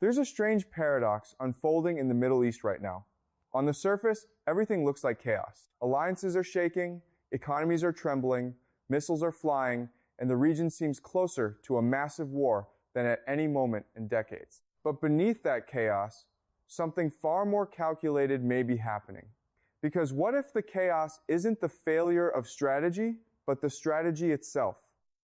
There's a strange paradox unfolding in the Middle East right now. On the surface, everything looks like chaos. Alliances are shaking, economies are trembling, missiles are flying, and the region seems closer to a massive war than at any moment in decades. But beneath that chaos, something far more calculated may be happening. Because what if the chaos isn't the failure of strategy, but the strategy itself?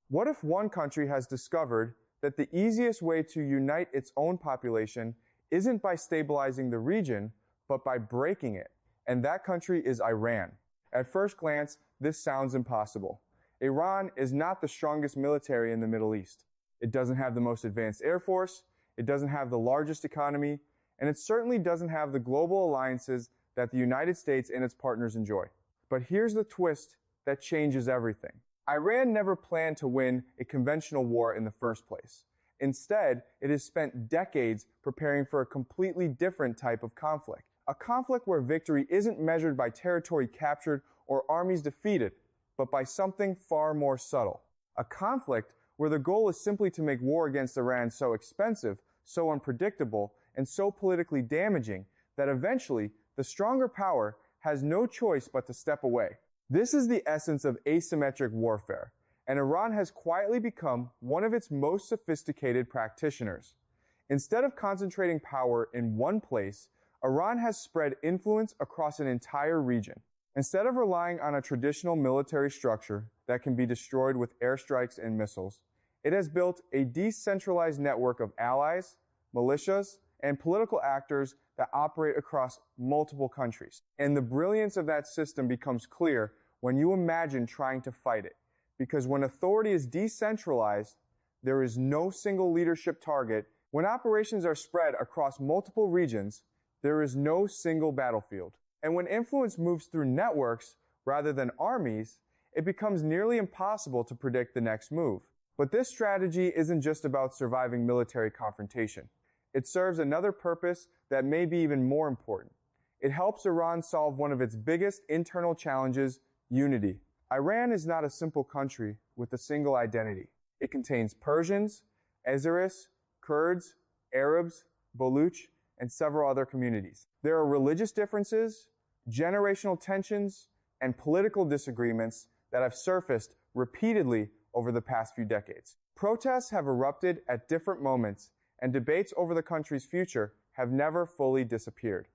What if one country has discovered that the easiest way to unite its own population isn't by stabilizing the region, but by breaking it? And that country is Iran. At first glance, this sounds impossible. Iran is not the strongest military in the Middle East. It doesn't have the most advanced air force, it doesn't have the largest economy, and it certainly doesn't have the global alliances that the United States and its partners enjoy. But here's the twist that changes everything. Iran never planned to win a conventional war in the first place. Instead, it has spent decades preparing for a completely different type of conflict. A conflict where victory isn't measured by territory captured or armies defeated, but by something far more subtle. A conflict where the goal is simply to make war against Iran so expensive, so unpredictable, and so politically damaging that eventually the stronger power has no choice but to step away. This is the essence of asymmetric warfare, and Iran has quietly become one of its most sophisticated practitioners. Instead of concentrating power in one place, Iran has spread influence across an entire region. Instead of relying on a traditional military structure that can be destroyed with airstrikes and missiles, it has built a decentralized network of allies, militias, and political actors that operate across multiple countries. And the brilliance of that system becomes clear when you imagine trying to fight it. Because when authority is decentralized, there is no single leadership target. When operations are spread across multiple regions, there is no single battlefield. And when influence moves through networks rather than armies, it becomes nearly impossible to predict the next move. But this strategy isn't just about surviving military confrontation. It serves another purpose that may be even more important. It helps Iran solve one of its biggest internal challenges, unity. Iran is not a simple country with a single identity. It contains Persians, Azeris, Kurds, Arabs, Baluch, and several other communities. There are religious differences, generational tensions, and political disagreements that have surfaced repeatedly over the past few decades. Protests have erupted at different moments, and debates over the country's future have never fully disappeared.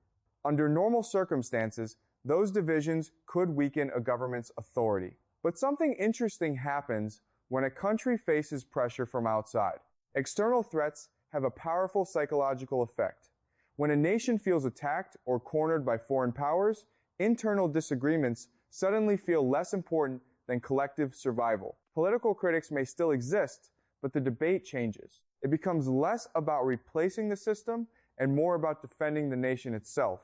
Under normal circumstances, those divisions could weaken a government's authority. But something interesting happens when a country faces pressure from outside. External threats have a powerful psychological effect. When a nation feels attacked or cornered by foreign powers, internal disagreements suddenly feel less important than collective survival. Political critics may still exist, but the debate changes. It becomes less about replacing the system and more about defending the nation itself.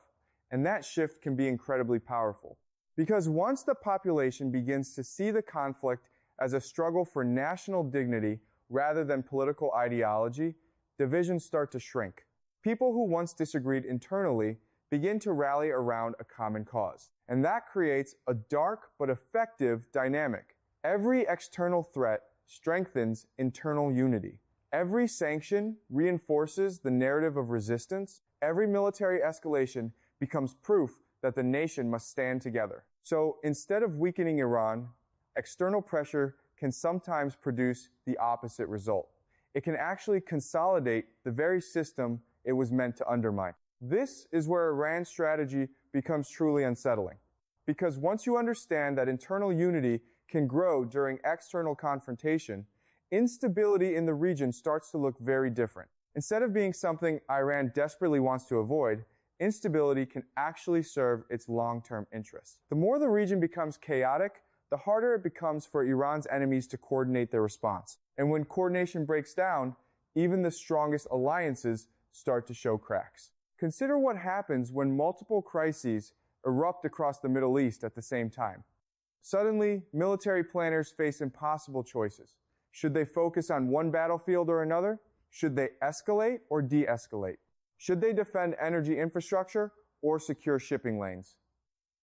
And that shift can be incredibly powerful. Because once the population begins to see the conflict as a struggle for national dignity rather than political ideology, divisions start to shrink. People who once disagreed internally begin to rally around a common cause. And that creates a dark but effective dynamic. Every external threat strengthens internal unity. Every sanction reinforces the narrative of resistance. Every military escalation becomes proof that the nation must stand together. So instead of weakening Iran, external pressure can sometimes produce the opposite result. It can actually consolidate the very system it was meant to undermine. This is where Iran's strategy becomes truly unsettling. Because once you understand that internal unity can grow during external confrontation, instability in the region starts to look very different. Instead of being something Iran desperately wants to avoid, instability can actually serve its long-term interests. The more the region becomes chaotic, the harder it becomes for Iran's enemies to coordinate their response. And when coordination breaks down, even the strongest alliances start to show cracks. Consider what happens when multiple crises erupt across the Middle East at the same time. Suddenly, military planners face impossible choices. Should they focus on one battlefield or another? Should they escalate or de-escalate? Should they defend energy infrastructure or secure shipping lanes?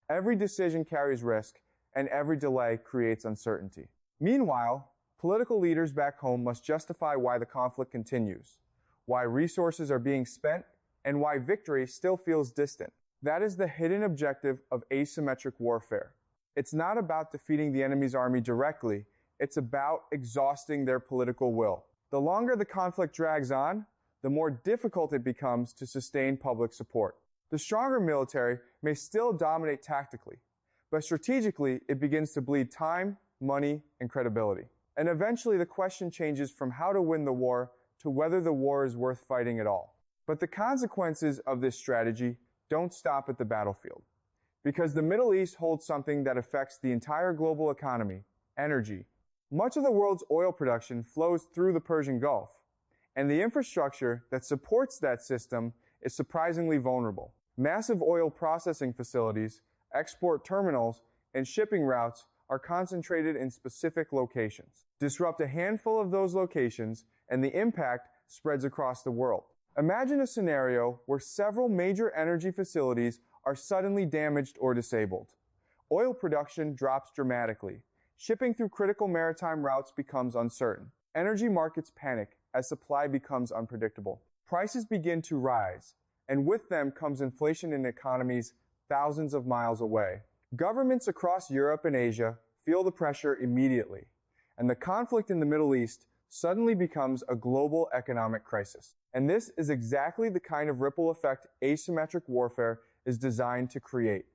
Every decision carries risk, and every delay creates uncertainty. Meanwhile, political leaders back home must justify why the conflict continues. why resources are being spent, and why victory still feels distant. That is the hidden objective of asymmetric warfare. It's not about defeating the enemy's army directly, it's about exhausting their political will. The longer the conflict drags on, the more difficult it becomes to sustain public support. The stronger military may still dominate tactically, but strategically it begins to bleed time, money, and credibility. And eventually the question changes from how to win the war to whether the war is worth fighting at all. But the consequences of this strategy don't stop at the battlefield. Because the Middle East holds something that affects the entire global economy, energy. Much of the world's oil production flows through the Persian Gulf, and the infrastructure that supports that system is surprisingly vulnerable. Massive oil processing facilities, export terminals, and shipping routes are concentrated in specific locations. Disrupt a handful of those locations, and the impact spreads across the world. Imagine a scenario where several major energy facilities are suddenly damaged or disabled. Oil production drops dramatically. Shipping through critical maritime routes becomes uncertain. Energy markets panic as supply becomes unpredictable. Prices begin to rise, and with them comes inflation in economies thousands of miles away. Governments across Europe and Asia feel the pressure immediately, and the conflict in the Middle East suddenly becomes a global economic crisis. And this is exactly the kind of ripple effect asymmetric warfare is designed to create.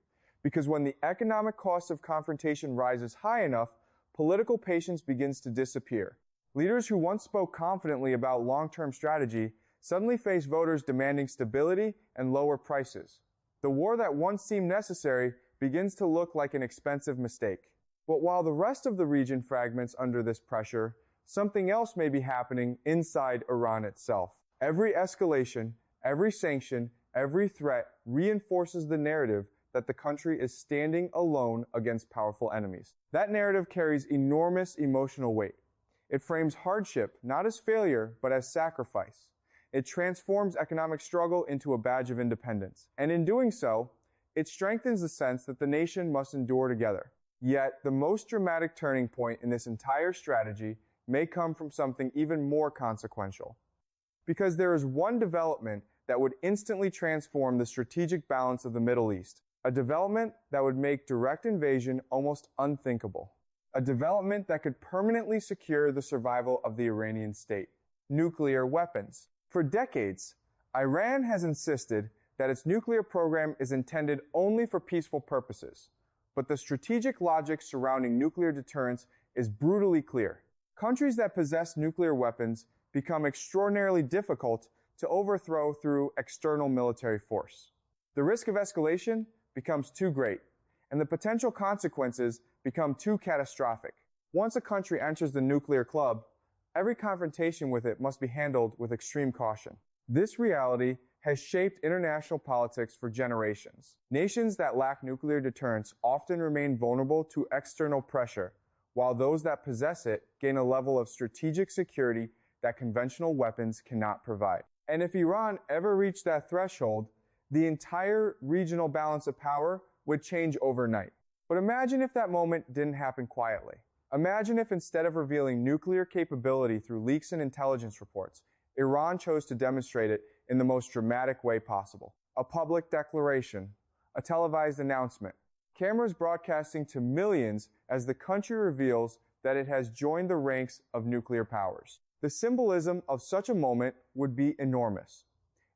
Because when the economic cost of confrontation rises high enough, political patience begins to disappear. Leaders who once spoke confidently about long-term strategy suddenly face voters demanding stability and lower prices. The war that once seemed necessary begins to look like an expensive mistake. But while the rest of the region fragments under this pressure, something else may be happening inside Iran itself. Every escalation, every sanction, every threat reinforces the narrative that the country is standing alone against powerful enemies. That narrative carries enormous emotional weight. It frames hardship not as failure, but as sacrifice. It transforms economic struggle into a badge of independence. And in doing so, it strengthens the sense that the nation must endure together. Yet, the most dramatic turning point in this entire strategy may come from something even more consequential. Because there is one development that would instantly transform the strategic balance of the Middle East. A development that would make direct invasion almost unthinkable. A development that could permanently secure the survival of the Iranian state. Nuclear weapons. For decades, Iran has insisted that its nuclear program is intended only for peaceful purposes. But the strategic logic surrounding nuclear deterrence is brutally clear. Countries that possess nuclear weapons become extraordinarily difficult to overthrow through external military force. The risk of escalation becomes too great, and the potential consequences become too catastrophic. Once a country enters the nuclear club, every confrontation with it must be handled with extreme caution. This reality has shaped international politics for generations. Nations that lack nuclear deterrence often remain vulnerable to external pressure, while those that possess it gain a level of strategic security that conventional weapons cannot provide. And if Iran ever reached that threshold, the entire regional balance of power would change overnight. But imagine if that moment didn't happen quietly. Imagine if instead of revealing nuclear capability through leaks and intelligence reports, Iran chose to demonstrate it in the most dramatic way possible. A public declaration, a televised announcement, cameras broadcasting to millions as the country reveals that it has joined the ranks of nuclear powers. The symbolism of such a moment would be enormous.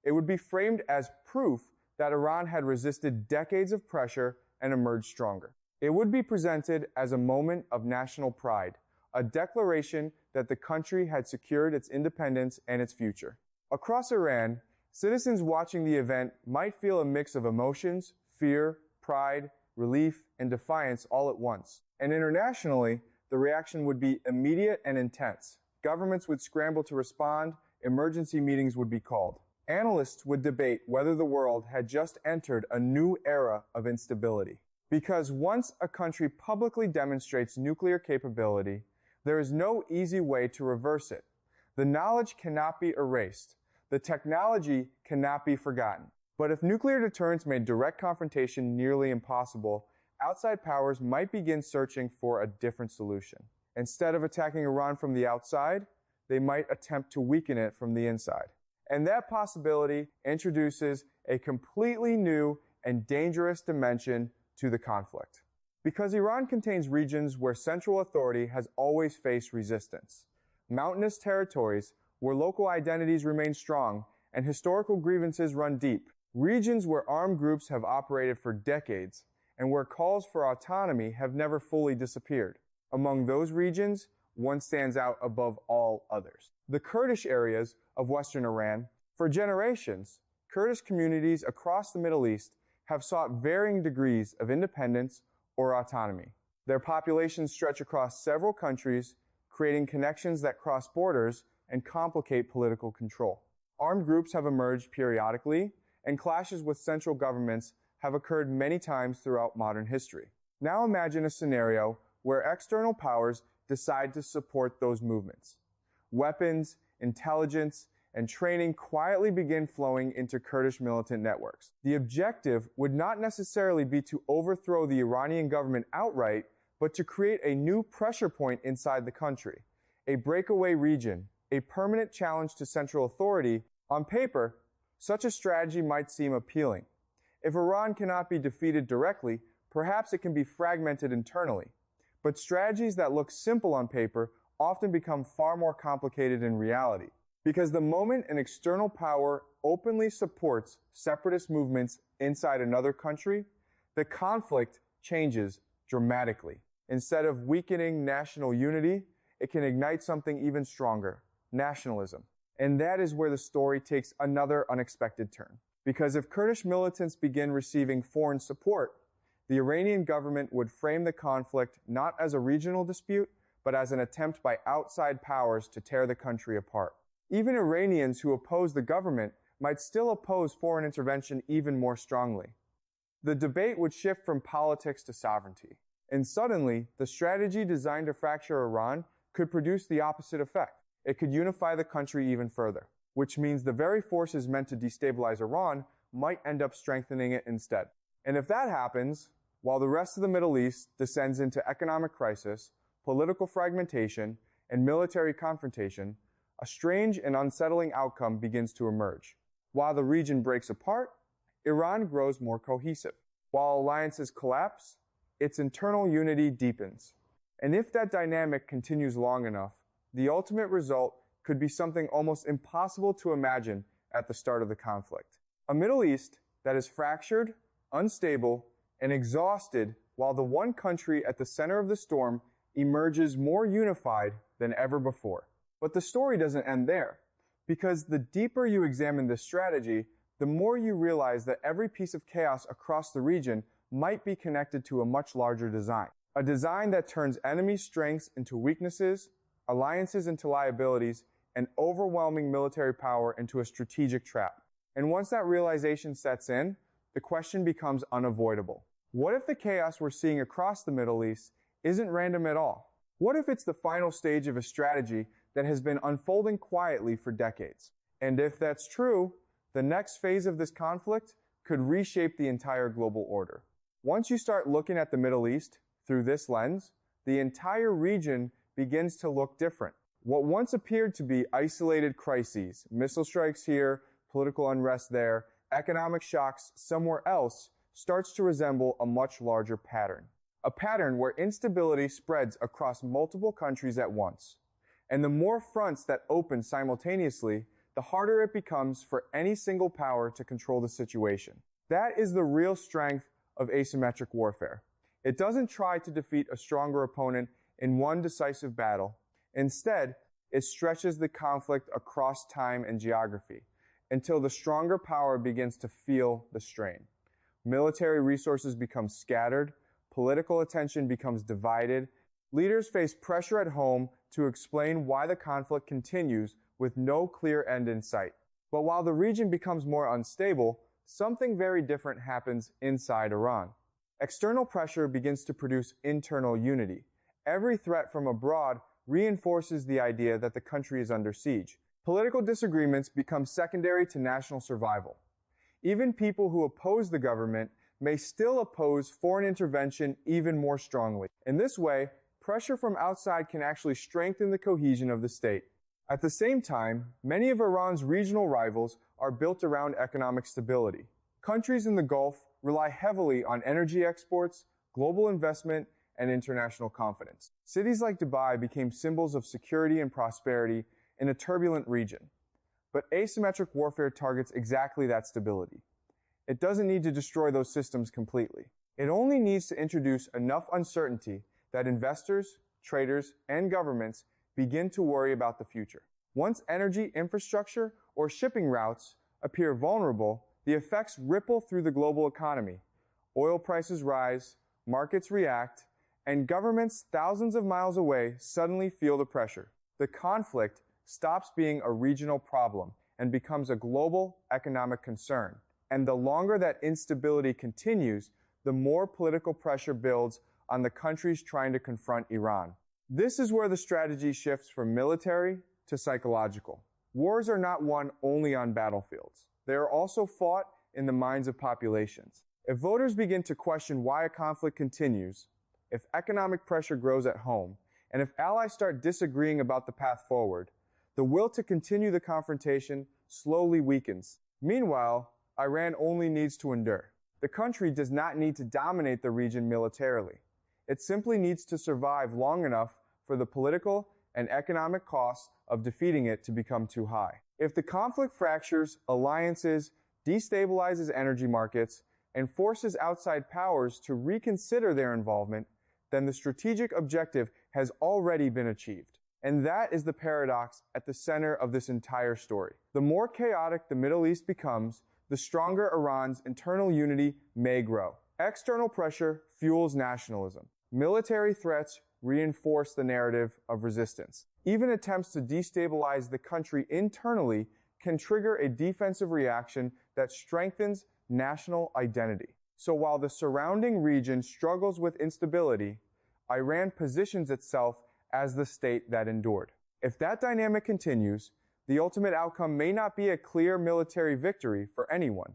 It would be framed as proof that Iran had resisted decades of pressure and emerged stronger. It would be presented as a moment of national pride, a declaration that the country had secured its independence and its future. Across Iran, citizens watching the event might feel a mix of emotions, fear, pride, relief, and defiance all at once. And internationally, the reaction would be immediate and intense. Governments would scramble to respond, emergency meetings would be called. Analysts would debate whether the world had just entered a new era of instability. Because once a country publicly demonstrates nuclear capability, there is no easy way to reverse it. The knowledge cannot be erased. The technology cannot be forgotten. But if nuclear deterrence made direct confrontation nearly impossible, outside powers might begin searching for a different solution. Instead of attacking Iran from the outside, they might attempt to weaken it from the inside. And that possibility introduces a completely new and dangerous dimension to the conflict. Because Iran contains regions where central authority has always faced resistance, mountainous territories where local identities remain strong and historical grievances run deep, regions where armed groups have operated for decades, and where calls for autonomy have never fully disappeared. Among those regions, one stands out above all others: the Kurdish areas of western Iran. For generations, Kurdish communities across the Middle East have sought varying degrees of independence or autonomy. Their populations stretch across several countries, creating connections that cross borders and complicate political control. Armed groups have emerged periodically, and clashes with central governments have occurred many times throughout modern history. Now imagine a scenario where external powers decide to support those movements. Weapons, intelligence, and training quietly begin flowing into Kurdish militant networks. The objective would not necessarily be to overthrow the Iranian government outright, but to create a new pressure point inside the country, a breakaway region, a permanent challenge to central authority. On paper, such a strategy might seem appealing. If Iran cannot be defeated directly, perhaps it can be fragmented internally. But strategies that look simple on paper often become far more complicated in reality. Because the moment an external power openly supports separatist movements inside another country, the conflict changes dramatically. Instead of weakening national unity, it can ignite something even stronger: nationalism. And that is where the story takes another unexpected turn. Because if Kurdish militants begin receiving foreign support, the Iranian government would frame the conflict not as a regional dispute, but as an attempt by outside powers to tear the country apart. Even Iranians who oppose the government might still oppose foreign intervention even more strongly. The debate would shift from politics to sovereignty. And suddenly, the strategy designed to fracture Iran could produce the opposite effect. It could unify the country even further, which means the very forces meant to destabilize Iran might end up strengthening it instead. And if that happens, while the rest of the Middle East descends into economic crisis, political fragmentation, and military confrontation, a strange and unsettling outcome begins to emerge. While the region breaks apart, Iran grows more cohesive. While alliances collapse, its internal unity deepens. And if that dynamic continues long enough, the ultimate result could be something almost impossible to imagine at the start of the conflict. A Middle East that is fractured, unstable, and exhausted, while the one country at the center of the storm emerges more unified than ever before. But the story doesn't end there, because the deeper you examine this strategy, the more you realize that every piece of chaos across the region might be connected to a much larger design. A design that turns enemy strengths into weaknesses, alliances into liabilities, and overwhelming military power into a strategic trap. And once that realization sets in, the question becomes unavoidable. What if the chaos we're seeing across the Middle East isn't random at all? What if it's the final stage of a strategy that has been unfolding quietly for decades? And if that's true, the next phase of this conflict could reshape the entire global order. Once you start looking at the Middle East through this lens, the entire region begins to look different. What once appeared to be isolated crises, missile strikes here, political unrest there, economic shocks somewhere else, starts to resemble a much larger pattern. A pattern where instability spreads across multiple countries at once. And the more fronts that open simultaneously, the harder it becomes for any single power to control the situation. That is the real strength of asymmetric warfare. It doesn't try to defeat a stronger opponent in one decisive battle. Instead, it stretches the conflict across time and geography until the stronger power begins to feel the strain. Military resources become scattered, political attention becomes divided, leaders face pressure at home to explain why the conflict continues with no clear end in sight. But while the region becomes more unstable, something very different happens inside Iran. External pressure begins to produce internal unity. Every threat from abroad reinforces the idea that the country is under siege. Political disagreements become secondary to national survival. Even people who oppose the government may still oppose foreign intervention even more strongly. In this way, pressure from outside can actually strengthen the cohesion of the state. At the same time, many of Iran's regional rivals are built around economic stability. Countries in the Gulf rely heavily on energy exports, global investment, and international confidence. Cities like Dubai became symbols of security and prosperity in a turbulent region. But asymmetric warfare targets exactly that stability. It doesn't need to destroy those systems completely. It only needs to introduce enough uncertainty that investors, traders, and governments begin to worry about the future. Once energy infrastructure or shipping routes appear vulnerable, the effects ripple through the global economy. Oil prices rise, markets react, and governments thousands of miles away suddenly feel the pressure. The conflict stops being a regional problem and becomes a global economic concern. And the longer that instability continues, the more political pressure builds on the countries trying to confront Iran. This is where the strategy shifts from military to psychological. Wars are not won only on battlefields. They are also fought in the minds of populations. If voters begin to question why a conflict continues, if economic pressure grows at home, and if allies start disagreeing about the path forward, the will to continue the confrontation slowly weakens. Meanwhile, Iran only needs to endure. The country does not need to dominate the region militarily. It simply needs to survive long enough for the political and economic costs of defeating it to become too high. If the conflict fractures alliances, destabilizes energy markets, and forces outside powers to reconsider their involvement, then the strategic objective has already been achieved. And that is the paradox at the center of this entire story. The more chaotic the Middle East becomes, the stronger Iran's internal unity may grow. External pressure fuels nationalism. Military threats reinforce the narrative of resistance. Even attempts to destabilize the country internally can trigger a defensive reaction that strengthens national identity. So while the surrounding region struggles with instability, Iran positions itself as the state that endured. If that dynamic continues, the ultimate outcome may not be a clear military victory for anyone.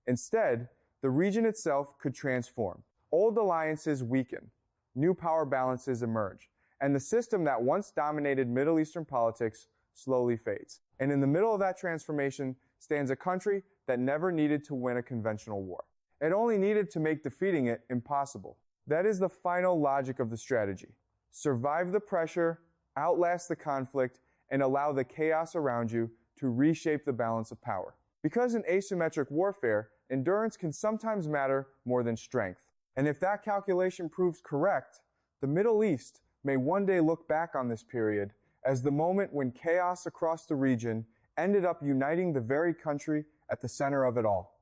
Instead, the region itself could transform. Old alliances weaken, new power balances emerge, and the system that once dominated Middle Eastern politics slowly fades. And in the middle of that transformation stands a country that never needed to win a conventional war. It only needed to make defeating it impossible. That is the final logic of the strategy. Survive the pressure, outlast the conflict, and allow the chaos around you to reshape the balance of power. Because in asymmetric warfare, endurance can sometimes matter more than strength. And if that calculation proves correct, the Middle East may one day look back on this period as the moment when chaos across the region ended up uniting the very country at the center of it all.